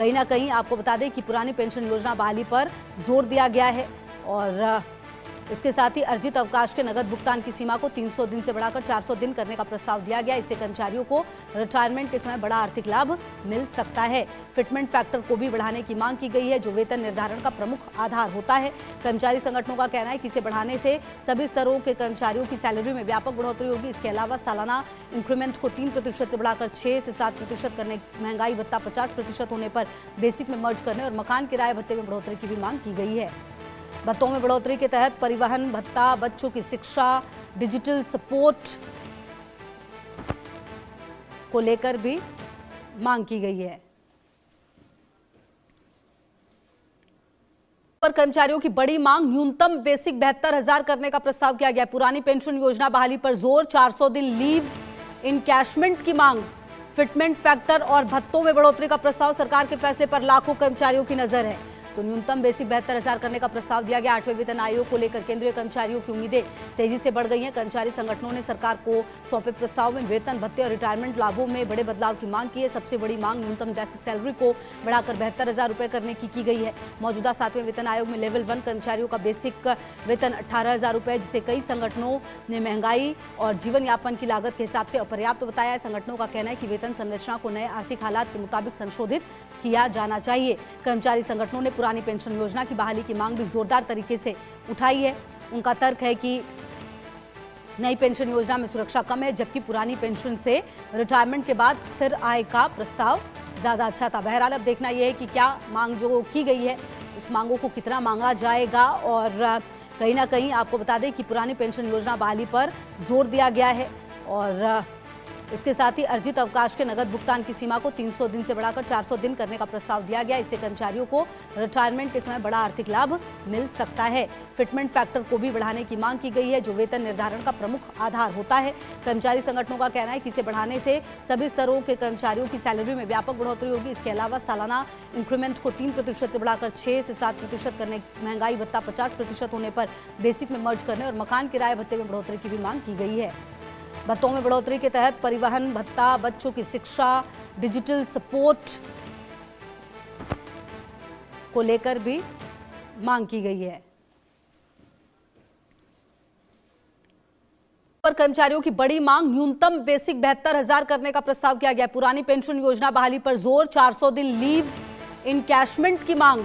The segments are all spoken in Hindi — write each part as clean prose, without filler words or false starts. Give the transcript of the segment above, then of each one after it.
कहीं ना कहीं आपको बता दें कि पुरानी पेंशन योजना बहाली पर जोर दिया गया है और इसके साथ ही अर्जित अवकाश के नगद भुगतान की सीमा को 300 दिन से बढ़ाकर 400 दिन करने का प्रस्ताव दिया गया। इससे कर्मचारियों को रिटायरमेंट के समय बड़ा आर्थिक लाभ मिल सकता है। फिटमेंट फैक्टर को भी बढ़ाने की मांग की गई है, जो वेतन निर्धारण का प्रमुख आधार होता है। कर्मचारी संगठनों का कहना है कि इसे बढ़ाने से सभी स्तरों के कर्मचारियों की सैलरी में व्यापक बढ़ोतरी होगी। इसके अलावा सालाना इंक्रीमेंट को 3% से बढ़ाकर 6 से 7% करने, महंगाई भत्ता 50% होने पर बेसिक में मर्ज करने और मकान किराए भत्ते में बढ़ोतरी की भी मांग की गई है। भत्तों में बढ़ोतरी के तहत परिवहन भत्ता, बच्चों की शिक्षा, डिजिटल सपोर्ट को लेकर भी मांग की गई है। पर कर्मचारियों की बड़ी मांग, न्यूनतम बेसिक 72,000 करने का प्रस्ताव किया गया। पुरानी पेंशन योजना बहाली पर जोर, 400 दिन लीव इनकैशमेंट की मांग, फिटमेंट फैक्टर और भत्तों में बढ़ोतरी का प्रस्ताव। सरकार के फैसले पर लाखों कर्मचारियों की नजर है। तो न्यूनतम बेसिक 72,000 करने का प्रस्ताव दिया गया। 8वें वेतन आयोग को लेकर केंद्रीय कर्मचारियों की उम्मीदें तेजी से बढ़ गई हैं। कर्मचारी संगठनों ने सरकार को सौंपे प्रस्ताव में वेतन, भत्ते और रिटायरमेंट लाभों में बड़े बदलाव की मांग की है। सबसे बड़ी मांग न्यूनतम बेसिक सैलरी को बढ़ाकर 72,000 रुपए करने की गई है। मौजूदा 7वें वेतन आयोग में लेवल 1 कर्मचारियों का बेसिक वेतन 18,000 रुपए, जिसे कई संगठनों ने महंगाई और जीवन यापन की लागत के हिसाब से अपर्याप्त बताया है। संगठनों का कहना है कि वेतन संरचना को नए आर्थिक हालात के मुताबिक संशोधित किया जाना चाहिए। कर्मचारी संगठनों ने पुरानी पेंशन योजना की बहाली की मांग भी जोरदार तरीके से उठाई है। उनका तर्क है कि नई पेंशन योजना में सुरक्षा कम है, जबकि पुरानी पेंशन से रिटायरमेंट के बाद स्थिर आय का प्रस्ताव ज्यादा अच्छा था। बहरहाल अब देखना यह है कि क्या मांग जो की गई है उस मांगों को कितना मांगा जाएगा। और कहीं ना कहीं आपको बता दें कि पुरानी पेंशन योजना बहाली पर जोर दिया गया है और इसके साथ ही अर्जित अवकाश के नगद भुगतान की सीमा को 300 दिन से बढ़ाकर 400 दिन करने का प्रस्ताव दिया गया। इससे कर्मचारियों को रिटायरमेंट के समय बड़ा आर्थिक लाभ मिल सकता है। फिटमेंट फैक्टर को भी बढ़ाने की मांग की गई है, जो वेतन निर्धारण का प्रमुख आधार होता है। कर्मचारी संगठनों का कहना है कि इसे बढ़ाने से सभी स्तरों के कर्मचारियों की सैलरी में व्यापक बढ़ोतरी होगी। इसके अलावा सालाना इंक्रीमेंट को 3% से बढ़ाकर 6 से 7% करने, महंगाई भत्ता 50% होने पर बेसिक में मर्ज करने और मकान किराए भत्ते में बढ़ोतरी की भी मांग की गई है। भत्तों में बढ़ोतरी के तहत परिवहन भत्ता, बच्चों की शिक्षा, डिजिटल सपोर्ट को लेकर भी मांग की गई है। पर कर्मचारियों की बड़ी मांग, न्यूनतम बेसिक 72,000 करने का प्रस्ताव किया गया। पुरानी पेंशन योजना बहाली पर जोर, 400 दिन लीव इनकैशमेंट की मांग,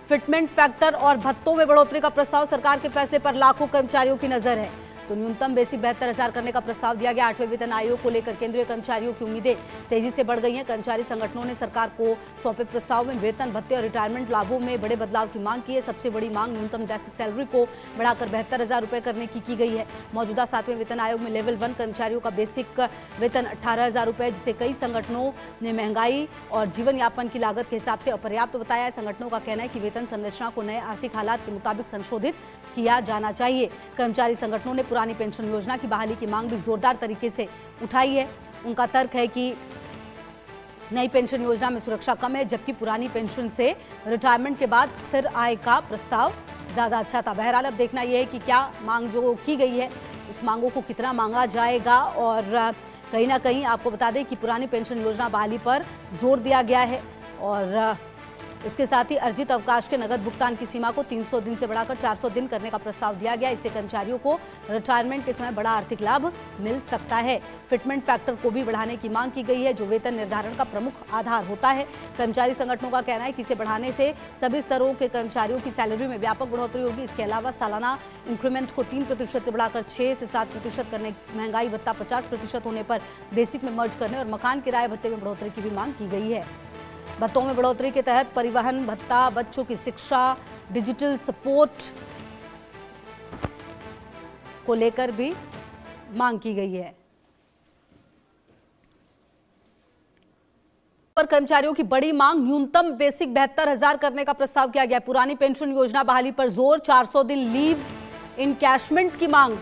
फिटमेंट फैक्टर और भत्तों में बढ़ोतरी का प्रस्ताव। सरकार के फैसले पर लाखों कर्मचारियों की नजर है। तो न्यूनतम बेसिक 72,000 करने का प्रस्ताव दिया गया। 8वें वेतन आयोग को लेकर केंद्रीय कर्मचारियों की उम्मीदें तेजी से बढ़ गई हैं। कर्मचारी संगठनों ने सरकार को सौंपे प्रस्ताव में वेतन, भत्ते और रिटायरमेंट लाभों में बड़े बदलाव की मांग की है। सबसे बड़ी मांग न्यूनतम बेसिक सैलरी को बढ़ाकर 72,000 रुपए करने की गई है। मौजूदा 7वें वेतन आयोग में लेवल 1 कर्मचारियों का बेसिक वेतन 18,000 रुपए, जिसे कई संगठनों ने महंगाई और जीवन यापन की लागत के हिसाब से अपर्याप्त बताया है। संगठनों का कहना है कि वेतन संरचना को नए आर्थिक हालात के मुताबिक संशोधित किया जाना चाहिए। कर्मचारी संगठनों ने पुरानी पेंशन योजना की बहाली की मांग भी जोरदार तरीके से उठाई है। उनका तर्क है कि नई पेंशन योजना में सुरक्षा कम है, जबकि पुरानी पेंशन से रिटायरमेंट के बाद स्थिर आय का प्रस्ताव ज्यादा अच्छा था। बहरहाल अब देखना यह है कि क्या मांग जो की गई है उस मांगों को कितना मांगा जाएगा। और कहीं ना कहीं आपको बता दें कि पुरानी पेंशन योजना बहाली पर जोर दिया गया है और इसके साथ ही अर्जित अवकाश के नगद भुगतान की सीमा को 300 दिन से बढ़ाकर 400 दिन करने का प्रस्ताव दिया गया। इससे कर्मचारियों को रिटायरमेंट के समय बड़ा आर्थिक लाभ मिल सकता है। फिटमेंट फैक्टर को भी बढ़ाने की मांग की गई है, जो वेतन निर्धारण का प्रमुख आधार होता है। कर्मचारी संगठनों का कहना है कि इसे बढ़ाने से सभी स्तरों के कर्मचारियों की सैलरी में व्यापक बढ़ोतरी होगी। इसके अलावा सालाना इंक्रीमेंट को 3% से बढ़ाकर 6 से 7% करने, महंगाई भत्ता 50% होने पर बेसिक में मर्ज करने और मकान किराए भत्ते में बढ़ोतरी की भी मांग की गई है। भत्तों में बढ़ोतरी के तहत परिवहन भत्ता, बच्चों की शिक्षा, डिजिटल सपोर्ट को लेकर भी मांग की गई है। पर कर्मचारियों की बड़ी मांग, न्यूनतम बेसिक 72,000 करने का प्रस्ताव किया गया। पुरानी पेंशन योजना बहाली पर जोर, 400 दिन लीव इनकैशमेंट की मांग,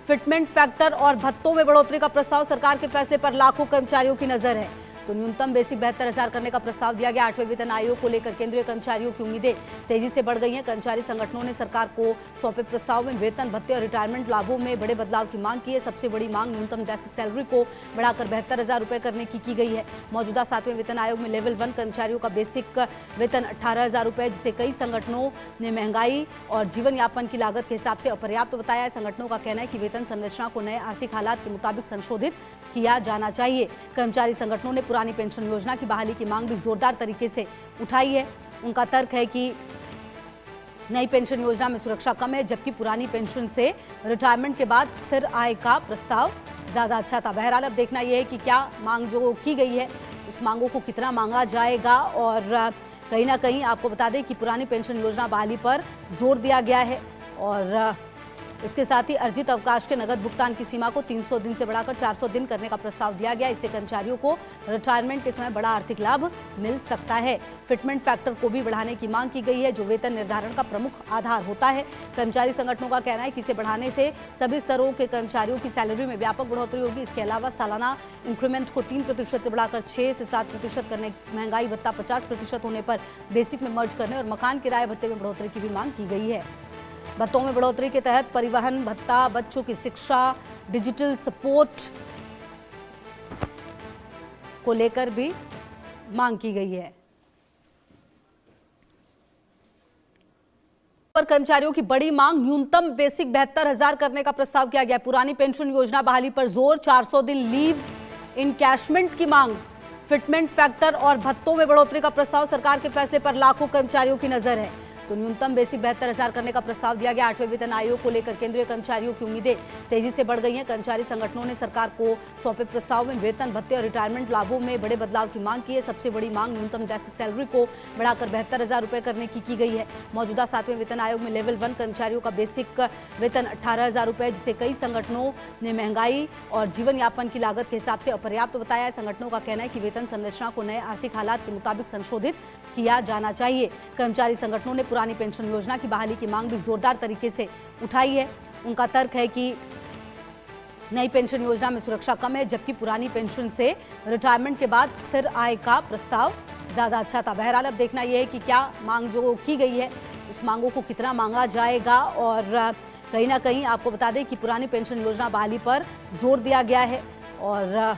फिटमेंट फैक्टर और भत्तों में बढ़ोतरी का प्रस्ताव। सरकार के फैसले पर लाखों कर्मचारियों की नजर है। तो न्यूनतम बेसिक 72,000 करने का प्रस्ताव दिया गया। 8वें वेतन आयोग को लेकर केंद्रीय कर्मचारियों की उम्मीदें तेजी से बढ़ गई हैं। कर्मचारी संगठनों ने सरकार को सौंपे प्रस्ताव में वेतन भत्ते और रिटायरमेंट लाभों में बड़े बदलाव की मांग की है। सबसे बड़ी मांग न्यूनतम बेसिक सैलरी को बढ़ाकर 72,000 रुपए करने की गई है। मौजूदा 7वें वेतन आयोग में लेवल 1 कर्मचारियों का बेसिक वेतन 18,000 रुपए, जिसे कई संगठनों ने महंगाई और जीवन यापन की लागत के हिसाब से अपर्याप्त बताया है। संगठनों का कहना है कि वेतन संरचना को नए आर्थिक हालात के मुताबिक संशोधित किया जाना चाहिए। कर्मचारी संगठनों ने पुरानी पेंशन योजना की बहाली की मांग भी जोरदार तरीके से उठाई है। उनका तर्क है कि नई पेंशन योजना में सुरक्षा कम है, जबकि पुरानी पेंशन से रिटायरमेंट के बाद स्थिर आय का प्रस्ताव ज्यादा अच्छा था। बहरहाल अब देखना यह है कि क्या मांग जो की गई है उस मांगों को कितना मांगा जाएगा। और कहीं ना कहीं आपको बता दें कि पुरानी पेंशन योजना बहाली पर जोर दिया गया है और इसके साथ ही अर्जित अवकाश के नगद भुगतान की सीमा को 300 दिन से बढ़ाकर 400 दिन करने का प्रस्ताव दिया गया। इससे कर्मचारियों को रिटायरमेंट के समय बड़ा आर्थिक लाभ मिल सकता है। फिटमेंट फैक्टर को भी बढ़ाने की मांग की गई है, जो वेतन निर्धारण का प्रमुख आधार होता है। कर्मचारी संगठनों का कहना है कि इसे बढ़ाने से सभी स्तरों के कर्मचारियों की सैलरी में व्यापक बढ़ोतरी होगी। इसके अलावा सालाना इंक्रीमेंट को 3% से बढ़ाकर 6 से 7% करने, महंगाई भत्ता 50% होने पर बेसिक में मर्ज करने और मकान किराए भत्ते में बढ़ोतरी की भी मांग की गई है। भत्तों में बढ़ोतरी के तहत परिवहन भत्ता, बच्चों की शिक्षा, डिजिटल सपोर्ट को लेकर भी मांग की गई है। पर कर्मचारियों की बड़ी मांग, न्यूनतम बेसिक 72,000 करने का प्रस्ताव किया गया। पुरानी पेंशन योजना बहाली पर जोर, 400 दिन लीव इनकैशमेंट की मांग, फिटमेंट फैक्टर और भत्तों में बढ़ोतरी का प्रस्ताव। सरकार के फैसले पर लाखों कर्मचारियों की नजर है। तो न्यूनतम बेसिक 72,000 करने का प्रस्ताव दिया गया। 8वें वेतन आयोग को लेकर केंद्रीय कर्मचारियों की उम्मीदें तेजी से बढ़ गई हैं। कर्मचारी संगठनों ने सरकार को सौंपे प्रस्ताव में वेतन भत्ते और रिटायरमेंट लाभों में बड़े बदलाव की मांग की है। सबसे बड़ी मांग न्यूनतम बेसिक सैलरी को बढ़ाकर 72,000 रुपए करने की गई है। मौजूदा 7वें वेतन आयोग में लेवल 1 कर्मचारियों का बेसिक वेतन 18,000 रुपए, जिसे कई संगठनों ने महंगाई और जीवन यापन की लागत के हिसाब से अपर्याप्त बताया है। संगठनों का कहना है कि वेतन संरचना को नए आर्थिक हालात के मुताबिक संशोधित किया जाना चाहिए। कर्मचारी संगठनों ने पुरानी पेंशन योजना की बहाली की मांग भी जोरदार तरीके से उठाई है। उनका तर्क है कि नई पेंशन योजना में सुरक्षा कम है, जबकि पुरानी पेंशन से रिटायरमेंट के बाद स्थिर आय का प्रस्ताव ज्यादा अच्छा था। बहरहाल अब देखना यह है कि क्या मांग जो की गई है उस मांगों को कितना मांगा जाएगा। और कहीं ना कहीं आपको बता दें कि पुरानी पेंशन योजना बहाली पर जोर दिया गया है और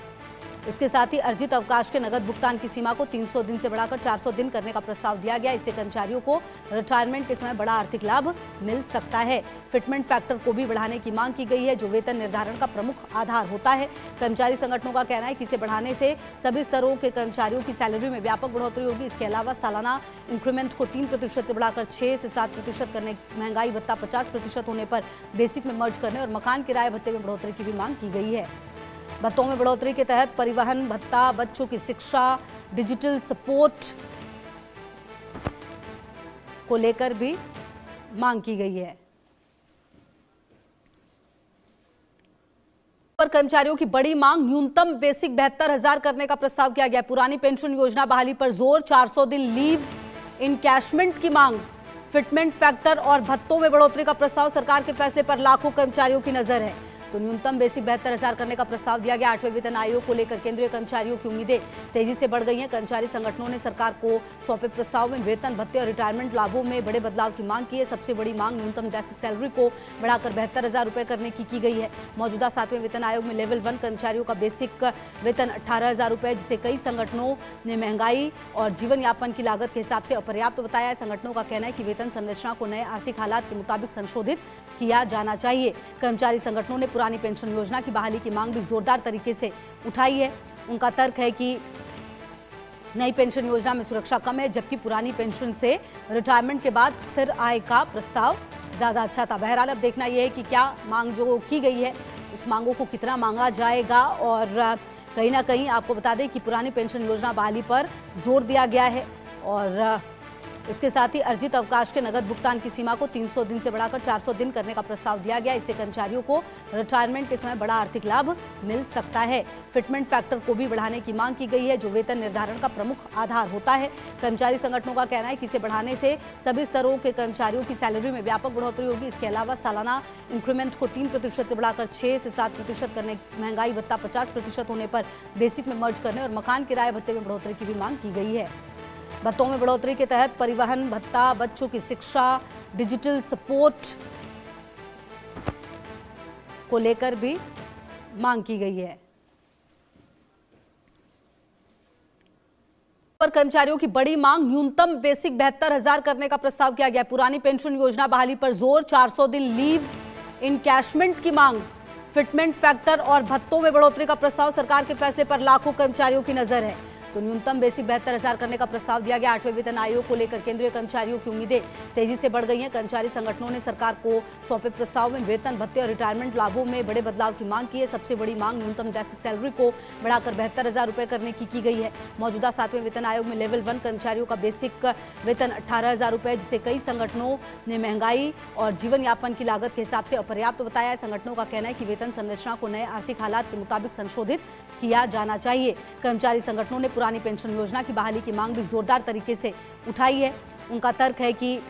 इसके साथ ही अर्जित अवकाश के नगद भुगतान की सीमा को 300 दिन से बढ़ाकर 400 दिन करने का प्रस्ताव दिया गया। इससे कर्मचारियों को रिटायरमेंट के समय बड़ा आर्थिक लाभ मिल सकता है। फिटमेंट फैक्टर को भी बढ़ाने की मांग की गई है, जो वेतन निर्धारण का प्रमुख आधार होता है। कर्मचारी संगठनों का कहना है कि इसे बढ़ाने से सभी स्तरों के कर्मचारियों की सैलरी में व्यापक बढ़ोतरी होगी। इसके अलावा सालाना इंक्रीमेंट को 3% से बढ़ाकर 6 से 7% करने, महंगाई भत्ता 50% होने पर बेसिक में मर्ज करने और मकान किराए भत्ते में बढ़ोतरी की भी मांग की गई है। भत्तों में बढ़ोतरी के तहत परिवहन भत्ता, बच्चों की शिक्षा, डिजिटल सपोर्ट को लेकर भी मांग की गई है। पर कर्मचारियों की बड़ी मांग, न्यूनतम बेसिक 72,000 करने का प्रस्ताव किया गया। पुरानी पेंशन योजना बहाली पर जोर, 400 दिन लीव इनकैशमेंट की मांग, फिटमेंट फैक्टर और भत्तों में बढ़ोतरी का प्रस्ताव। सरकार के फैसले पर लाखों कर्मचारियों की नजर है। तो न्यूनतम बेसिक 72,000 करने का प्रस्ताव दिया गया। 8वें वेतन आयोग को लेकर केंद्रीय कर्मचारियों की उम्मीदें तेजी से बढ़ गई हैं। कर्मचारी संगठनों ने सरकार को सौंपे प्रस्ताव में वेतन भत्ते और रिटायरमेंट लाभों में बड़े बदलाव की मांग की है। सबसे बड़ी मांग न्यूनतम बेसिक सैलरी को बढ़ाकर 72,000 रुपए करने की गई है। मौजूदा 7वें वेतन आयोग में लेवल 1 कर्मचारियों का बेसिक वेतन 18,000 रुपए, जिसे कई संगठनों ने महंगाई और जीवन यापन की लागत के हिसाब से अपर्याप्त बताया है। संगठनों का कहना है कि वेतन संरचना को नए आर्थिक हालात के मुताबिक संशोधित किया जाना चाहिए। कर्मचारी संगठनों ने पुरानी पेंशन योजना की बहाली की मांग भी जोरदार तरीके से उठाई है। उनका तर्क है कि नई पेंशन योजना में सुरक्षा कम है, जबकि पुरानी पेंशन से रिटायरमेंट के बाद स्थिर आय का प्रस्ताव ज्यादा अच्छा था। बहरहाल अब देखना यह है कि क्या मांग जो की गई है उस मांगों को कितना मांगा जाएगा। और कहीं ना कहीं आपको बता दें कि पुरानी पेंशन योजना बहाली पर जोर दिया गया है और इसके साथ ही अर्जित अवकाश के नगद भुगतान की सीमा को 300 दिन से बढ़ाकर 400 दिन करने का प्रस्ताव दिया गया। इससे कर्मचारियों को रिटायरमेंट के समय बड़ा आर्थिक लाभ मिल सकता है। फिटमेंट फैक्टर को भी बढ़ाने की मांग की गई है, जो वेतन निर्धारण का प्रमुख आधार होता है। कर्मचारी संगठनों का कहना है कि इसे बढ़ाने से सभी स्तरों के कर्मचारियों की सैलरी में व्यापक बढ़ोतरी होगी। इसके अलावा सालाना इंक्रीमेंट को 3% से बढ़ाकर 6 से 7% करने, महंगाई भत्ता 50% होने पर बेसिक में मर्ज करने और मकान किराए भत्ते में बढ़ोतरी की भी मांग की गई है। भत्तों में बढ़ोतरी के तहत परिवहन भत्ता, बच्चों की शिक्षा, डिजिटल सपोर्ट को लेकर भी मांग की गई है। पर कर्मचारियों की बड़ी मांग, न्यूनतम बेसिक 72,000 करने का प्रस्ताव किया गया। पुरानी पेंशन योजना बहाली पर जोर, 400 दिन लीव इनकैशमेंट की मांग, फिटमेंट फैक्टर और भत्तों में बढ़ोतरी का प्रस्ताव। सरकार के फैसले पर लाखों कर्मचारियों की नजर है। तो न्यूनतम बेसिक 72,000 करने का प्रस्ताव दिया गया। 8वें वेतन आयोग को लेकर केंद्रीय कर्मचारियों की उम्मीदें तेजी से बढ़ गई हैं। कर्मचारी संगठनों ने सरकार को सौंपे प्रस्ताव में वेतन, भत्ते और रिटायरमेंट लाभों में बड़े बदलाव की मांग की है। सबसे बड़ी मांग न्यूनतम बेसिक सैलरी को बढ़ाकर 72,000 रुपए करने की गई है। मौजूदा 7वें वेतन आयोग में लेवल 1 कर्मचारियों का बेसिक वेतन 18,000 रुपए, जिसे कई संगठनों ने महंगाई और जीवन यापन की लागत के हिसाब से अपर्याप्त बताया है। संगठनों का कहना है कि वेतन संरचना को नए आर्थिक हालात के मुताबिक संशोधित किया जाना चाहिए। कर्मचारी संगठनों ने पुरानी पेंशन योजना की बहाली की मांग भी जोरदार तरीके से उठाई है। उनका तर्क है कि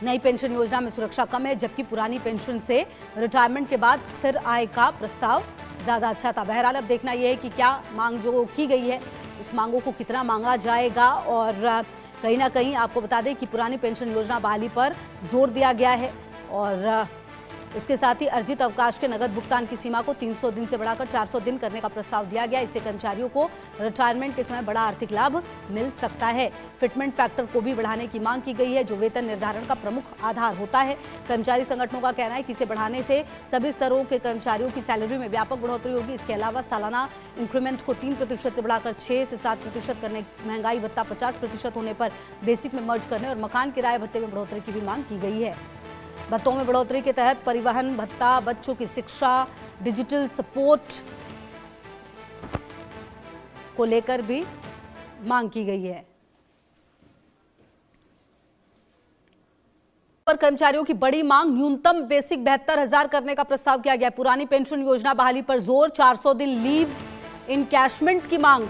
नई पेंशन योजना में सुरक्षा कम है, जबकि पुरानी पेंशन से रिटायरमेंट के बाद स्थिर आय का प्रस्ताव ज्यादा अच्छा था। बहरहाल अब देखना यह है कि क्या मांग जो की गई है उस मांगों को कितना मांगा जाएगा। और कहीं ना कहीं आपको बता दें कि पुरानी पेंशन योजना बहाली पर जोर दिया गया है और इसके साथ ही अर्जित अवकाश के नगद भुगतान की सीमा को 300 दिन से बढ़ाकर 400 दिन करने का प्रस्ताव दिया गया। इससे कर्मचारियों को रिटायरमेंट के समय बड़ा आर्थिक लाभ मिल सकता है। फिटमेंट फैक्टर को भी बढ़ाने की मांग की गई है, जो वेतन निर्धारण का प्रमुख आधार होता है। कर्मचारी संगठनों का कहना है कि इसे बढ़ाने से सभी स्तरों के कर्मचारियों की सैलरी में व्यापक बढ़ोतरी होगी। इसके अलावा सालाना इंक्रीमेंट को 3% से बढ़ाकर 6 से 7% करने, महंगाई भत्ता 50% होने पर बेसिक में मर्ज करने और मकान किराए भत्ते में बढ़ोतरी की भी मांग की गई है। भत्तों में बढ़ोतरी के तहत परिवहन भत्ता, बच्चों की शिक्षा, डिजिटल सपोर्ट को लेकर भी मांग की गई है। पर कर्मचारियों की बड़ी मांग, न्यूनतम बेसिक 72,000 करने का प्रस्ताव किया गया। पुरानी पेंशन योजना बहाली पर जोर, 400 दिन लीव इनकैशमेंट की मांग,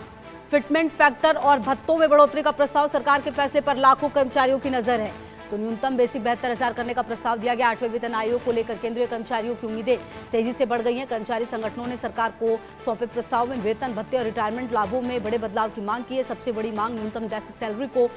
फिटमेंट फैक्टर और भत्तों में बढ़ोतरी का प्रस्ताव। सरकार के फैसले पर लाखों कर्मचारियों की नजर है। तो न्यूनतम बेसिक 72,000 करने का प्रस्ताव दिया गया। 8वें वेतन आयोग को लेकर केंद्रीय कर्मचारियों की उम्मीदें तेजी से बढ़ गई हैं। कर्मचारी संगठनों ने सरकार को सौंपे प्रस्ताव में वेतन, भत्ते और रिटायरमेंट लाभों में बड़े बदलाव की मांग की है। सबसे बड़ी मांग न्यूनतम बेसिक सैलरी को